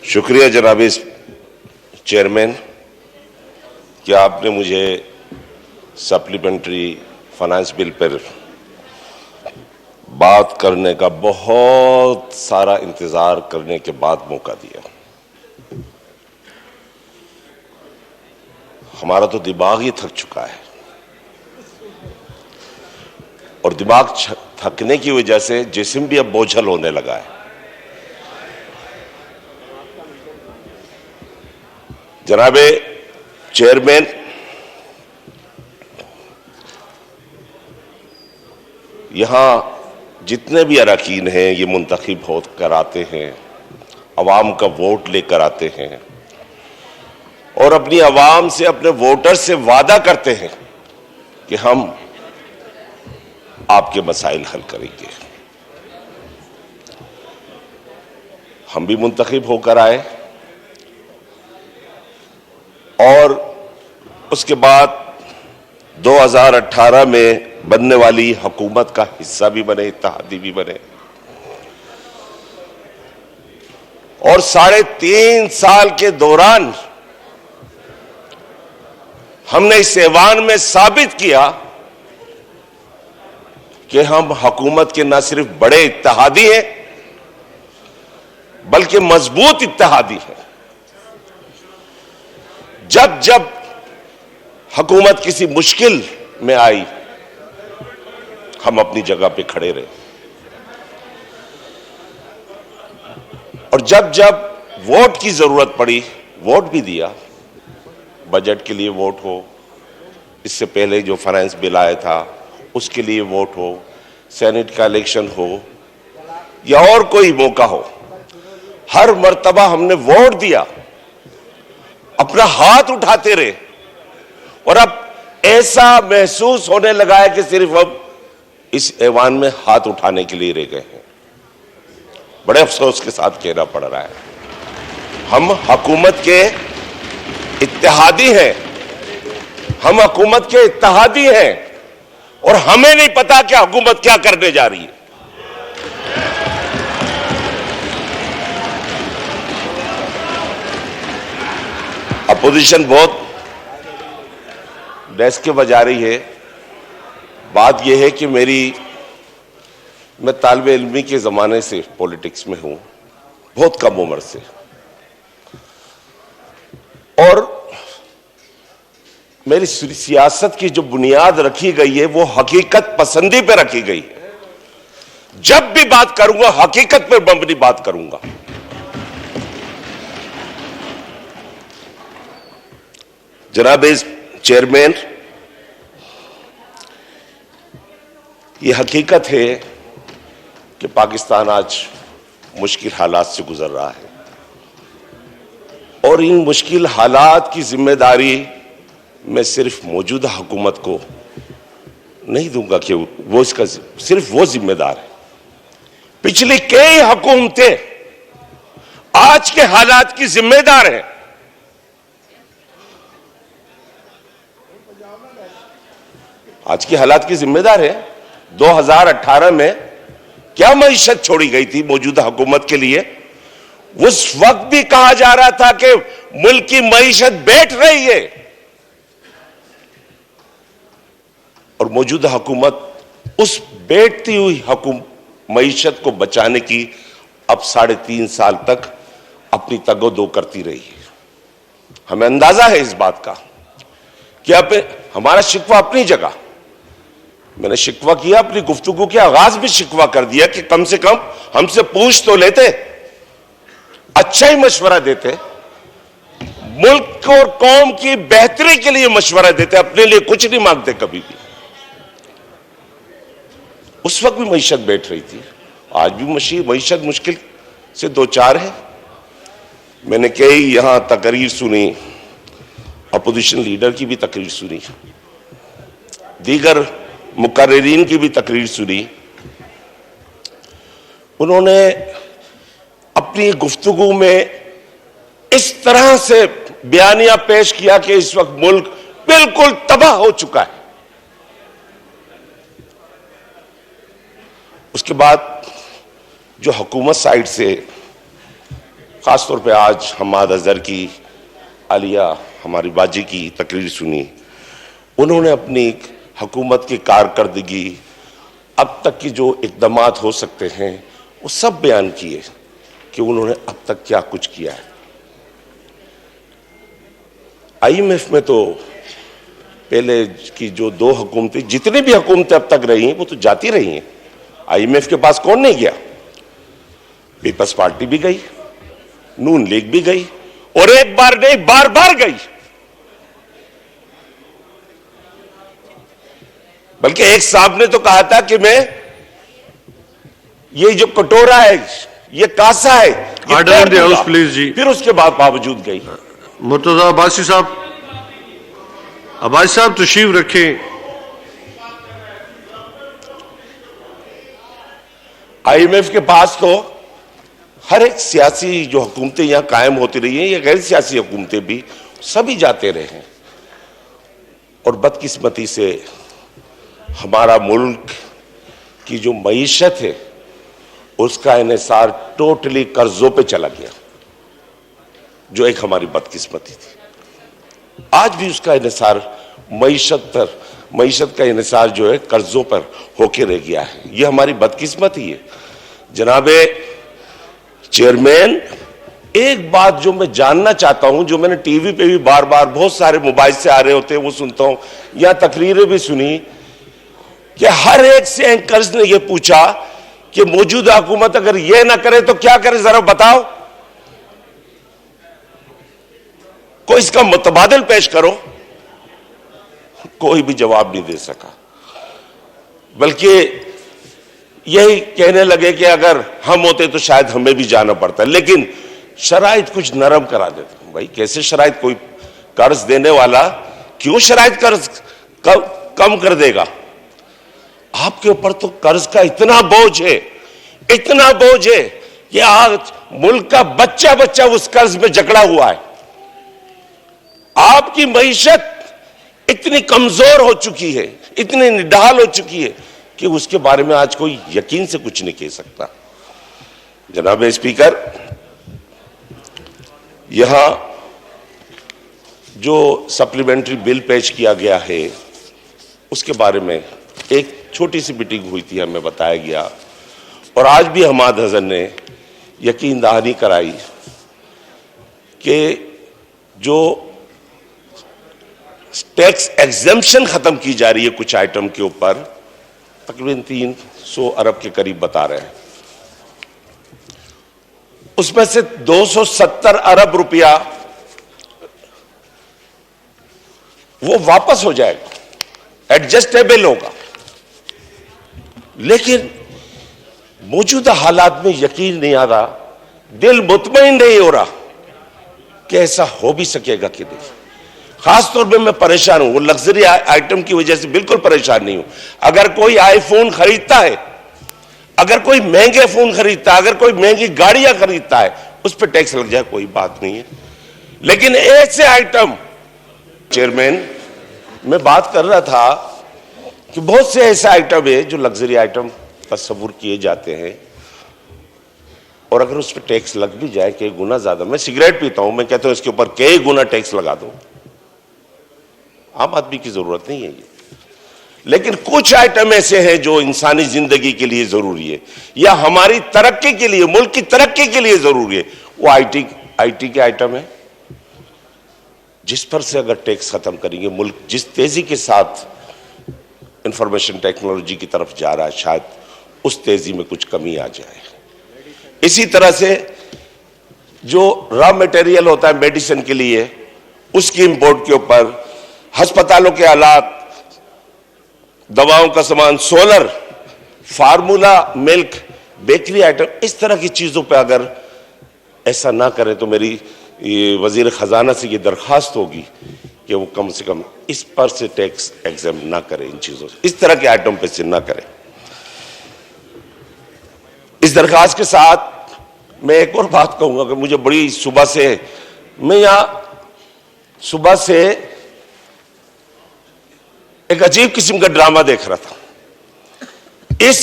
शुक्रिया जनाब चेयरमैन कि आपने मुझे सप्लीमेंट्री फाइनेंस बिल पर बात करने का बहुत सारा इंतजार करने के बाद मौका दिया। हमारा तो दिमाग ही थक चुका है और दिमाग थकने की वजह से जिस्म भी अब बोझल होने लगा है। जनाब चेयरमैन, यहां जितने भी अरकान हैं ये मुंतखब होकर आते हैं, अवाम का वोट लेकर आते हैं और अपनी अवाम से, अपने वोटर से वादा करते हैं कि हम आपके मसाइल हल करेंगे। हम भी मुंतखब होकर आए और उसके बाद 2018 में बनने वाली हुकूमत का हिस्सा भी बने, इत्तेहादी भी बने और 3.5 साल के दौरान हमने इस ऐवान में साबित किया कि हम हुकूमत के न सिर्फ बड़े इत्तेहादी हैं बल्कि मजबूत इत्तेहादी हैं। जब जब हुकूमत किसी मुश्किल में आई हम अपनी जगह पे खड़े रहे और जब जब वोट की जरूरत पड़ी वोट भी दिया। बजट के लिए वोट हो, इससे पहले जो फाइनेंस बिल आया था उसके लिए वोट हो, सेनेट का इलेक्शन हो या और कोई मौका हो, हर मर्तबा हमने वोट दिया, अपना हाथ उठाते रहे और अब ऐसा महसूस होने लगा है कि सिर्फ अब इस ऐवान में हाथ उठाने के लिए रह गए हैं। बड़े अफसोस के साथ कहना पड़ रहा है हम हुकूमत के इत्तेहादी हैं, हम हुकूमत के इत्तेहादी हैं और हमें नहीं पता कि हुकूमत क्या करने जा रही है। अपोजिशन बहुत डेस्क के बजा रही है। बात यह है कि मैं तालिब इल्मी के जमाने से पॉलिटिक्स में हूं, बहुत कम उम्र से, और मेरी सियासत की जो बुनियाद रखी गई है वो हकीकत पसंदी पे रखी गई है। जब भी बात करूंगा हकीकत पर मबनी बात करूंगा। जनाब चेयरमैन, ये हकीकत है कि पाकिस्तान आज मुश्किल हालात से गुजर रहा है और इन मुश्किल हालात की जिम्मेदारी मैं सिर्फ मौजूदा हुकूमत को नहीं दूंगा कि वो इसका सिर्फ वो जिम्मेदार है। पिछली कई हुकूमतें आज के हालात की जिम्मेदार हैं। आज की हालात की जिम्मेदार है। 2018 में क्या मईशत छोड़ी गई थी मौजूदा हुकूमत के लिए? उस वक्त भी कहा जा रहा था कि मुल्क की मईशत बैठ रही है और मौजूदा हुकूमत उस बैठती हुई मईशत को बचाने की अब 3.5 साल तक अपनी तगोदो करती रही है। हमें अंदाजा है इस बात का कि अब हमारा शिकवा अपनी जगह, मैंने शिकवा किया, अपनी गुफ्तगू के आगाज में शिकवा कर दिया कि कम से कम हमसे पूछ तो लेते, अच्छा ही मशवरा देते, मुल्क और कौम की बेहतरी के लिए मशवरा देते, अपने लिए कुछ नहीं मांगते कभी भी। उस वक्त भी मईशत बैठ रही थी, आज भी मईशत मुश्किल से 2-4 है। मैंने कई यहां तकरीर सुनी, अपोजिशन लीडर की भी तकरीर सुनी, दीगर मुकर्रिरीन की भी तकरीर सुनी। उन्होंने अपनी गुफ्तगू में इस तरह से बयानिया पेश किया कि इस वक्त मुल्क बिल्कुल तबाह हो चुका है। उसके बाद जो हुकूमत साइड से, खासतौर पे आज हम्माद अजहर की, आलिया हमारी बाजी की तकरीर सुनी, उन्होंने अपनी हुकूमत की कारकर्दगी, अब तक की जो इक़दामात हो सकते हैं वो सब बयान किए कि उन्होंने अब तक क्या कुछ किया है। IMF में तो पहले की जो 2 हुकूमतें, जितनी भी हुकूमतें अब तक रही हैं वो तो जाती रही हैं। IMF के पास कौन नहीं गया? पीपल्स पार्टी भी गई, नून लीग भी गई, और एक बार नहीं बार बार गई। बल्कि एक साहब ने तो कहा था कि मैं, ये जो कटोरा है, ये कासा है, order in the house please ji. फिर उसके बाद बावजूद गई। मुर्तजा अब्बासी साहब, अब्बासी साहब तशरीफ रखें। IMF के पास तो हर एक सियासी जो हुकूमतें यहां कायम होती रही हैं, या गैर सियासी हुकूमतें भी, सभी जाते रहे हैं। और बदकिस्मती से हमारा मुल्क की जो मईशत है उसका इन्हिसार टोटली कर्जों पे चला गया, जो एक हमारी बदकिस्मती थी। आज भी उसका इन्हिसार मईशत का इन्हिसार जो है कर्जों पर होके रह गया है। यह हमारी बदकिस्मती है। जनाबे चेयरमैन, एक बात जो मैं जानना चाहता हूं, जो मैंने टीवी पे भी बार बार बहुत सारे मोबाइल से आ रहे होते हैं वो सुनता हूं, या तकरीरें भी सुनी, कि हर एक से एंकर्स ने यह पूछा कि मौजूदा हुकूमत अगर यह ना करे तो क्या करे, जरा बताओ, कोई इसका मुतबादिल पेश करो। कोई भी जवाब नहीं दे सका, बल्कि यही कहने लगे कि अगर हम होते तो शायद हमें भी जाना पड़ता, लेकिन शराइत कुछ नरम करा देते। भाई कैसे शराइत? कोई कर्ज देने वाला क्यों शराइत कर्ज कम कर देगा? आपके ऊपर तो कर्ज का इतना बोझ है, इतना बोझ है कि आज मुल्क का बच्चा बच्चा उस कर्ज में जकड़ा हुआ है। आपकी मईशत इतनी कमजोर हो चुकी है, इतनी निढाल हो चुकी है कि उसके बारे में आज कोई यकीन से कुछ नहीं कह सकता। जनाब स्पीकर, यहां जो सप्लीमेंट्री बिल पेश किया गया है उसके बारे में एक छोटी सी मीटिंग हुई थी, हमें बताया गया, और आज भी हम्माद अजहर ने यकीन दहानी कराई कि जो टैक्स एग्जेम्पशन खत्म की जा रही है कुछ आइटम के ऊपर, तकरीबन 300 अरब के करीब बता रहे हैं, उसमें से 270 अरब रुपया वो वापस हो जाएगा, एडजस्टेबल होगा। लेकिन मौजूदा हालात में यकीन नहीं आ रहा, दिल मुतमईन नहीं हो रहा कि ऐसा हो भी सकेगा कि नहीं। खासतौर पे मैं परेशान हूं, वो लग्जरी आइटम की वजह से बिल्कुल परेशान नहीं हूं। अगर कोई आईफोन खरीदता है, अगर कोई महंगे फोन खरीदता है, अगर कोई महंगी गाड़ियां खरीदता है, उस पर टैक्स लग जाए, कोई बात नहीं है। लेकिन ऐसे आइटम, चेयरमैन, मैं बात कर रहा था कि बहुत से ऐसे आइटम है जो लग्जरी आइटम तस्वुर किए जाते हैं, और अगर उस पर टैक्स लग भी जाए कई गुना ज्यादा, मैं सिगरेट पीता हूं, मैं कहता हूं इसके ऊपर कई गुना टैक्स लगा दो, आम आदमी की जरूरत नहीं है ये। लेकिन कुछ आइटम ऐसे हैं जो इंसानी जिंदगी के लिए जरूरी है, या हमारी तरक्की के लिए, मुल्क की तरक्की के लिए जरूरी है। वो आईटी के आइटम है, जिस पर से अगर टैक्स खत्म करेंगे, मुल्क जिस तेजी के साथ इंफॉर्मेशन टेक्नोलॉजी की तरफ जा रहा है, शायद उस तेजी में कुछ कमी आ जाए। इसी तरह से जो रॉ मटेरियल होता है मेडिसिन के लिए, उसकी इंपोर्ट के ऊपर, अस्पतालों के हालात, दवाओं का सामान, solar, formula milk, bakery item, इस तरह की चीजों पे अगर ऐसा ना करें तो मेरी वजीर खजाना से ये दरखास्त होगी कि वो कम से कम इस पर से टैक्स एग्जाम ना करें, इन चीजों से, इस तरह के आइटम पे से ना करें। इस दरखास्त के साथ मैं एक और बात कहूंगा कि मुझे बड़ी सुबह से, मैं यहां सुबह से एक अजीब किस्म का ड्रामा देख रहा था। इस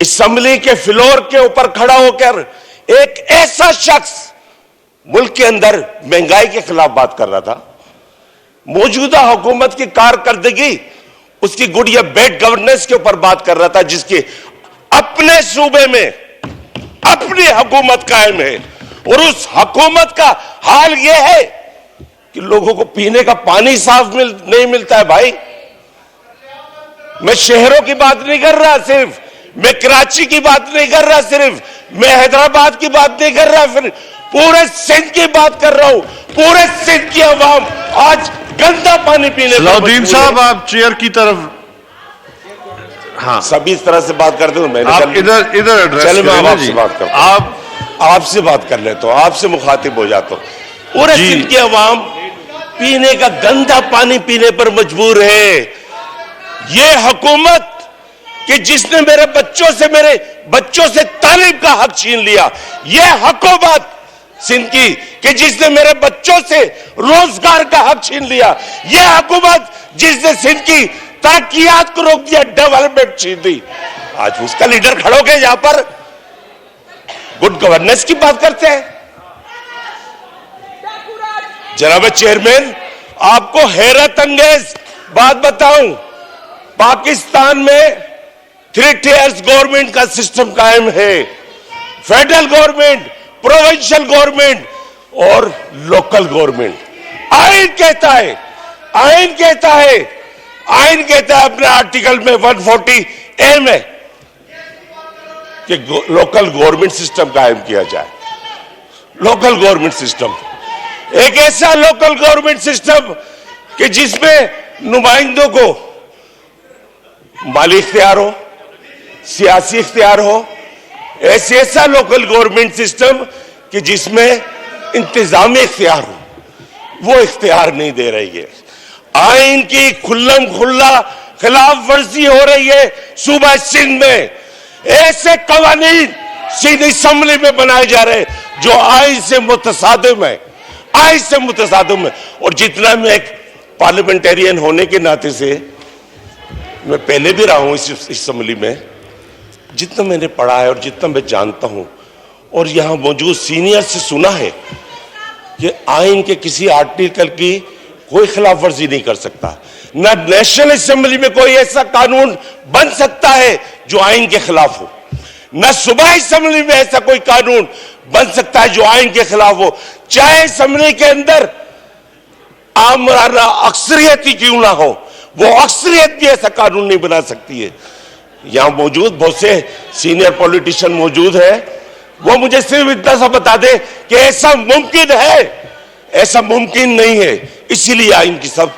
असेंबली के फ्लोर के ऊपर खड़ा होकर एक ऐसा शख्स मुल्क के अंदर महंगाई के खिलाफ बात कर रहा था, मौजूदा हुकूमत की कारकर्दगी, उसकी गुड या बैड गवर्नेंस के ऊपर बात कर रहा था, जिसके अपने सूबे में अपनी हुकूमत कायम है और उस हुकूमत का हाल यह है कि लोगों को पीने का पानी साफ नहीं मिलता है। भाई, मैं शहरों की बात नहीं कर रहा सिर्फ, मैं कराची की बात नहीं कर रहा सिर्फ, मैं हैदराबाद की बात नहीं कर रहा, फिर पूरे सिंध की बात कर रहा हूं। पूरे सिंध की आवाम आज गंदा पानी पीने पर सलाउद्दीन साहब, आप चेयर की तरफ, हाँ, सभी इस तरह से बात करते हो। मैंने आप इधर एड्रेस चलो मैं करें आपसे जी। बात करता हूं, आपसे बात कर लेता हूं, आपसे मुखातिब हो जाता हूं। पूरे जी। सिंध की आवाम पीने का गंदा पानी पीने पर मजबूर है। ये हुकूमत कि जिसने मेरे बच्चों से तालीम का हक छीन लिया, ये हुकूमत सिंध की कि जिसने मेरे बच्चों से रोजगार का हक छीन लिया, ये हुकूमत जिसने सिंध की तरक्कियात को रोक दिया, डेवलपमेंट छीन दी। आज उसका लीडर खड़ो के यहां पर गुड गवर्नेंस की बात करते हैं। जनाब चेयरमैन, आपको हैरत अंगेज बात बताऊं, पाकिस्तान में 3 tiers गवर्नमेंट का सिस्टम कायम है। फेडरल गवर्नमेंट, प्रोविंशियल गवर्नमेंट और लोकल गवर्नमेंट। आइन कहता है अपने आर्टिकल में 140A में कि लोकल गवर्नमेंट सिस्टम कायम किया जाए। लोकल गवर्नमेंट सिस्टम, एक ऐसा लोकल गवर्नमेंट सिस्टम कि जिसमें नुमाइंदों को माली इख्तियार हो, सियासी इख्तियार हो। ऐसा लोकल गवर्नमेंट सिस्टम कि जिसमें इंतजामी इख्तियार हो, वो इख्तियार नहीं दे रही है। आइन की खुल्लम खुल्ला खिलाफ वर्जी हो रही है सूबा सिंध में। ऐसे कवानीन सिंध असेंबली में बनाए जा रहे हैं जो आइन से मुतसादिम है, आइन से मुतसादिम है। और जितना मैं एक पार्लियामेंटेरियन होने के नाते से, मैं पहले भी रहा हूं इस असेंबली में, जितना मैंने पढ़ा है और जितना मैं जानता हूं और यहां मौजूद सीनियर से सुना है कि आइन के किसी आर्टिकल की कोई खिलाफ वर्जी नहीं कर सकता। ना नेशनल असेंबली में कोई ऐसा कानून बन सकता है जो आइन के खिलाफ हो, ना सूबाई असेंबली में ऐसा कोई कानून बन सकता है जो आइन के खिलाफ हो, चाहे असेंबली के अंदर आमराना अक्सरियत ही क्यों ना हो, वो अक्सरियत भी ऐसा कानून नहीं बना सकती है। यहां मौजूद बहुत से सीनियर पॉलिटिशियन मौजूद है, वो मुझे सिर्फ इतना सा बता दे कि ऐसा मुमकिन है, ऐसा मुमकिन नहीं है। इसीलिए आइन की सब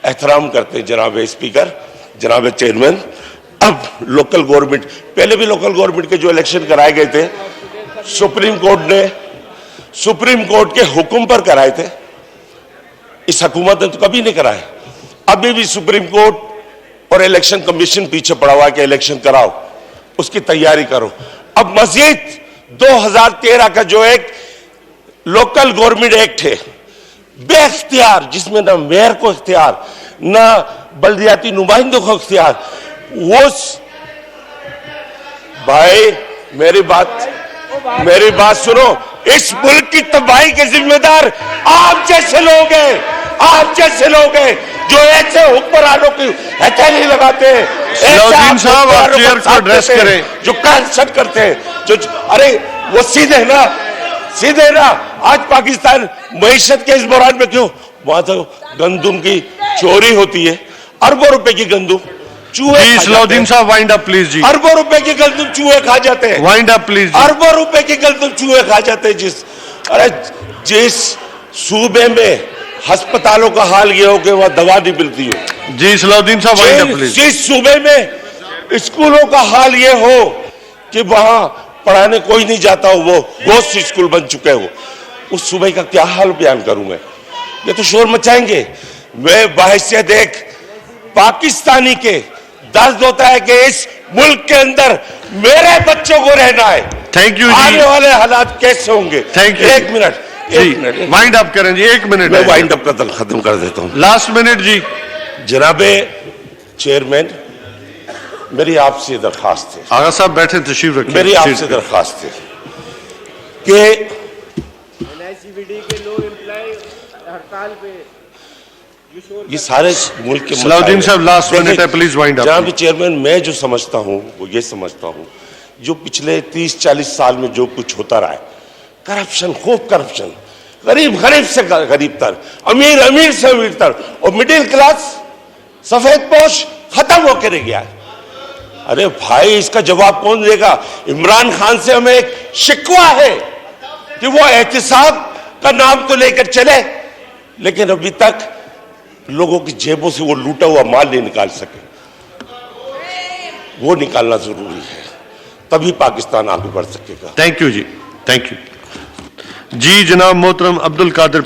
एहतराम करते हैं जनाब स्पीकर, जनाब चेयरमैन। अब लोकल गवर्नमेंट, पहले भी लोकल गवर्नमेंट के जो इलेक्शन कराए गए थे, सुप्रीम कोर्ट के हुक्म पर कराए थे। इस हुकूमत ने तो कभी नहीं कराए। अभी भी सुप्रीम कोर्ट और इलेक्शन कमीशन पीछे पड़ा हुआ है कि इलेक्शन कराओ, उसकी तैयारी करो। अब मजीद 2013 का जो एक लोकल गवर्नमेंट एक्ट है, बेख्तियार, जिसमें ना मेयर को इख्तियार, ना बल्दियाती नुमाइंदों को इख्तियार, वो भाई मेरी बात सुनो, इस मुल्क की तबाही के जिम्मेदार आप जैसे लोग हैं जो ऐसे हुक्मरानों की हथेली लगाते हैं, सलाउद्दीन साहब, आप चेयर को एड्रेस करें, जो कैंसल करते हैं, जो अरे वो सीधे ना आज पाकिस्तान मईशत के इस बहरान में क्यों, वहां तो गंदुम की चोरी होती है, अरबों रुपए की गंदुम चूहे, सलाउद्दीन साहब वाइंड अप प्लीज जी। अरबों रुपए की गंदुम चूहे खा जाते हैं, वाइंड अप प्लीज। अरबों रुपए की गंदुम चूहे खा जाते हैं। जिस सूबे में अस्पतालों का हाल ये हो कि वहां दवा नहीं मिलती हो, जी सलाउद्दीन साहब वाइंड अप प्लीज। जिस सूबे में स्कूलों का हाल ये हो कि वहां पढ़ाने कोई नहीं जाता हो, वो गोश्त स्कूल बन चुके हो, उस सूबे का क्या हाल बयान करूं मैं? ये तो शोर मचाएंगे। मैं बाहिसियत एक पाकिस्तानी के दर्द होता है कि इस मुल्क के अंदर मेरे बच्चों को रहना है। थैंक यू जी। आने वाले हालात कैसे होंगे? Thank you. एक मिनट वाइंड अप करें जी, 1 मिनट। मैं वाइंड अप खत्म कर देता हूं। लास्ट मिनट जी। जनाबे चेयरमैन, मेरी आपसे दरखास्त है, आगा साहब बैठे, तशरीफ रखिए। मेरी आपसे दरखास्त है कि एनआईसीबीडी के लोग एम्प्लॉय हड़ताल पे ये सारे मुल्क के सलाउद्दीन मसाइल साहब, हैं। last minute देखिए, है, please wind up. जनाब चेयरमैन, मैं जो समझता हूं वो ये समझता हूं, जो पिछले 30-40 साल में जो कुछ होता रहा है, करप्शन, खूब करप्शन, गरीब गरीब से गरीब तर, अमीर अमीर से अमीर तर, और मिडिल क्लास सफेद पोश खत्म होकर रह गया है। अरे भाई, इसका जवाब कौन देगा? इमरान खान से हमें एक शिकवा है कि वो एहतिसाब का नाम तो लेकर चले, लेकिन अभी तक लोगों की जेबों से वो लूटा हुआ माल नहीं निकाल सके। वो निकालना जरूरी है, तभी पाकिस्तान आगे बढ़ सकेगा। Thank you ji, thank you ji. जनाब मोहतरम अब्दुल कादिर